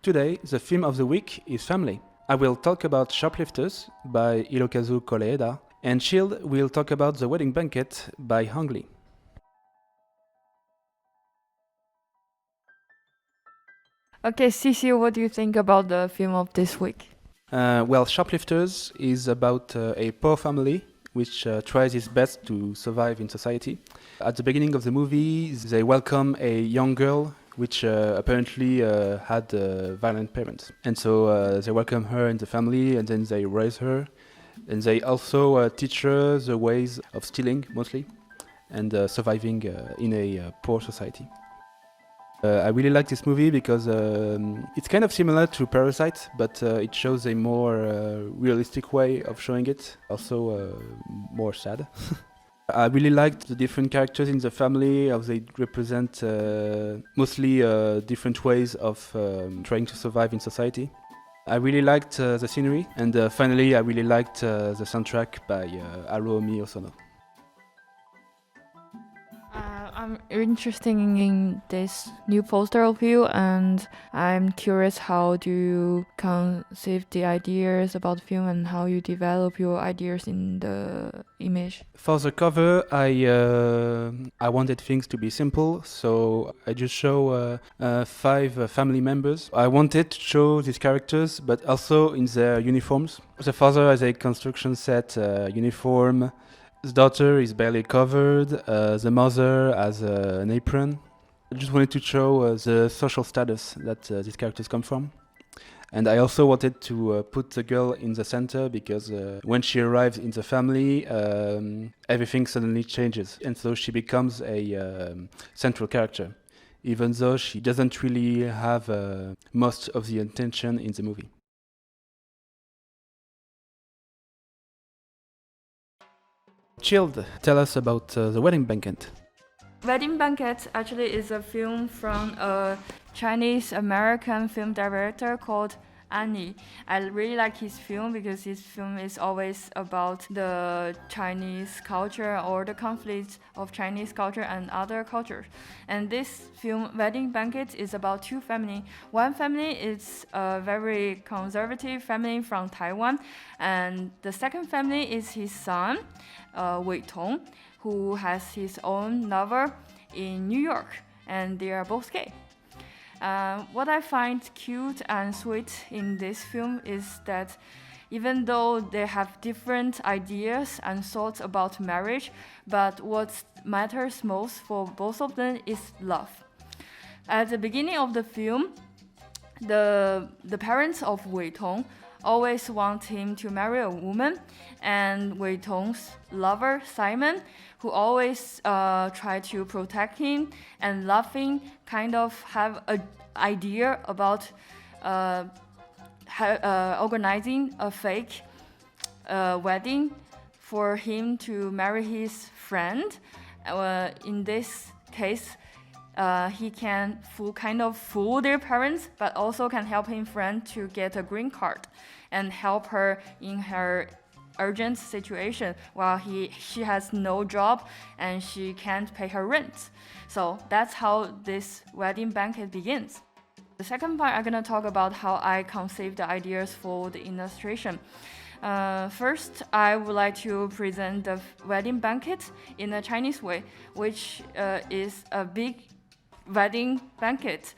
Today, the theme of the week is family. I will talk about Shoplifters by Hirokazu Kore-eda, and Schild will talk about The Wedding Banquet by Hong Lee. Okay, Cecil, what do you think about the film of this week? Well, Shoplifters is about a poor family which tries its best to survive in society. At the beginning of the movie, they welcome a young girl which apparently had violent parents. And so they welcome her in the family, and then they raise her. And they also teach her the ways of stealing, mostly, and surviving in a poor society. I really like this movie because it's kind of similar to Parasite, but it shows a more realistic way of showing it, also more sad. I really liked the different characters in the family, how they represent mostly different ways of trying to survive in society. I really liked the scenery, and finally I really liked the soundtrack by Haruomi Hosono. I'm interested in this new poster of you, and I'm curious how do you conceive the ideas about the film and how you develop your ideas in the image. For the cover, I wanted things to be simple, so I just show 5 family members. I wanted to show these characters, but also in their uniforms. The father has a construction set uniform. The daughter is barely covered. The mother has an apron. I just wanted to show the social status that these characters come from. And I also wanted to put the girl in the center because when she arrives in the family, everything suddenly changes. And so she becomes a central character, even though she doesn't really have most of the attention in the movie. Schild, tell us about The Wedding Banquet. Wedding Banquet actually is a film from a Chinese-American film director called Annie. I really like his film because his film is always about the Chinese culture or the conflict of Chinese culture and other cultures. And this film, Wedding Banquet, is about 2 families. One family is a very conservative family from Taiwan, and the second family is his son, Wei Tong, who has his own lover in New York, and they are both gay. What I find cute and sweet in this film is that even though they have different ideas and thoughts about marriage, but what matters most for both of them is love. At the beginning of the film, the parents of Wei Tong always want him to marry a woman, and Wei Tong's lover, Simon, who always try to protect him and love him, kind of have an idea about organizing a fake wedding for him to marry his friend. In this case, he can fool their parents, but also can help his friend to get a green card and help her in her urgent situation while she has no job and she can't pay her rent. So that's how this wedding banquet begins. The second part, I'm gonna talk about how I conceived the ideas for the illustration. First, I would like to present the wedding banquet in a Chinese way, which is a big wedding banquet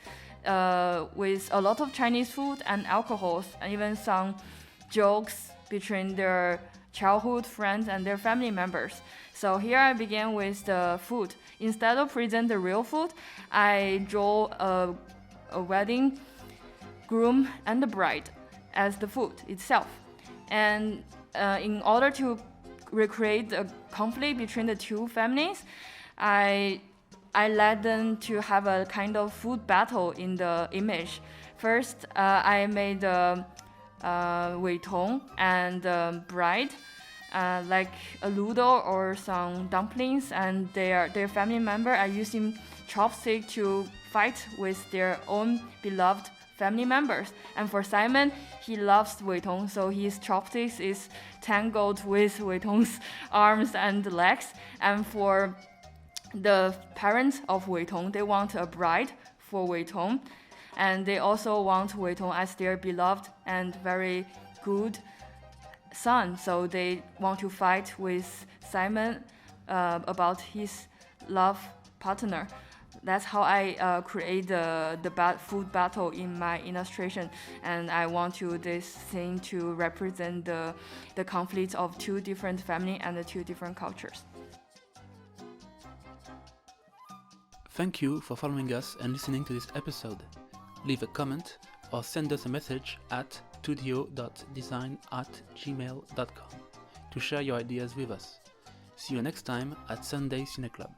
with a lot of Chinese food and alcohols, and even some jokes between their childhood friends and their family members. So here I began with the food. Instead of present the real food, I draw a wedding groom and the bride as the food itself. And in order to recreate the conflict between the 2 families, I led them to have a kind of food battle in the image. First, I made Wei Tong and the bride like a noodle or some dumplings, and their family member are using chopstick to fight with their own beloved family members. And for Simon, he loves Wei Tong, so his chopsticks is tangled with Wei Tong's arms and legs. And for the parents of Wei Tong, they want a bride for Wei Tong. and they also want Wei Tong as their beloved and very good son. So they want to fight with Simon about his love partner. That's how I create the food battle in my illustration, and I want this scene to represent the conflicts of two different families and the two different cultures. Thank you for following us and listening to this episode. Leave a comment or send us a message at studio.design@gmail.com to share your ideas with us. See you next time at Sunday Cine Club.